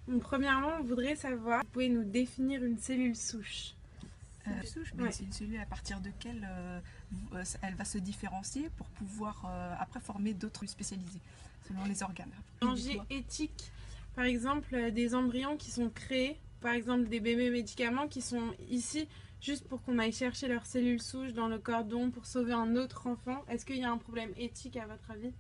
Donc, premièrement, on voudrait savoir, vous pouvez nous définir une cellule souche? Souche, Ouais. c'est une cellule à partir de laquelle elle va se différencier pour pouvoir après former d'autres spécialisés selon les organes. Danger éthique, par exemple, des embryons qui sont créés, par exemple des bébés médicaments qui sont ici juste pour qu'on aille chercher leurs cellules souches dans le cordon pour sauver un autre enfant. Est-ce qu'il y a un problème éthique à votre avis?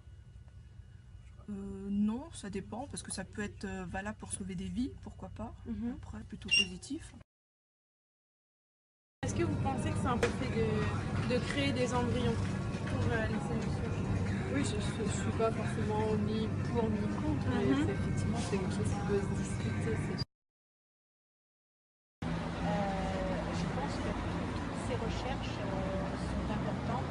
Non, ça dépend, parce que ça peut être valable pour sauver des vies, pourquoi pas. Après, plutôt positif. Est-ce que vous pensez que c'est un peu fait de créer des embryons pour les cellules souches? Oui, je ne suis pas forcément ni pour ni contre, mais effectivement c'est quelque chose qui peut se discuter. Je pense que toutes ces recherches sont importantes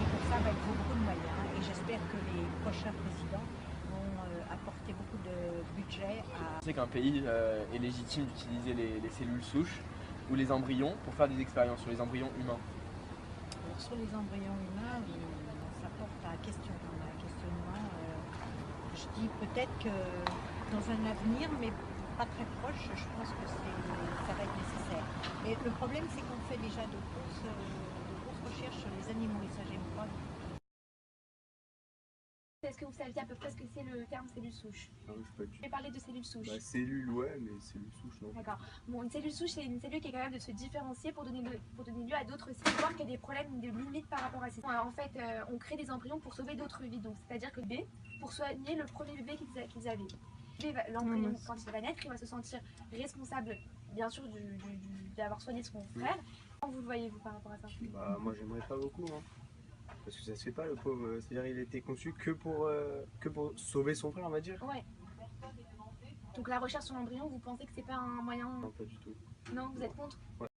et pour ça, il faut beaucoup de moyens. Et j'espère que les prochains présidents vont apporter beaucoup de budget à... Je sais qu'un pays est légitime d'utiliser les cellules souches ou les embryons pour faire des expériences sur les embryons humains. Alors, sur les embryons humains, ça porte à questionnement. Je dis peut-être que dans un avenir, mais pas très proche, je pense que ça va être nécessaire. Et le problème, c'est qu'on fait déjà de grosses recherches sur les animaux, et ça, j'aime pas. Est-ce que vous saviez à peu près ce que c'est le terme cellule souche? Ah oui, je sais pas du tout. Je vais parler de cellules souches. Bah, cellule, ouais, mais cellule souche, non. D'accord. Bon, une cellule souche, c'est une cellule qui est capable de se différencier pour donner lieu à d'autres cellules. Voir qu'il y a des problèmes de limites par rapport à ces. En fait, on crée des embryons pour sauver d'autres vies. Donc, c'est-à-dire que le bébé, pour soigner le premier bébé qu'ils avaient. L'embryon, quand il va naître, il va se sentir responsable, bien sûr, d'avoir soigné son frère. Comment vous le voyez-vous par rapport à ça? Bah, moi, j'aimerais pas beaucoup, hein. Parce que ça se fait pas, le pauvre. C'est-à-dire il a été conçu que pour sauver son frère, on va dire. Ouais. Donc la recherche sur l'embryon, vous pensez que c'est pas un moyen... Non, pas du tout. Non, vous êtes contre? Ouais.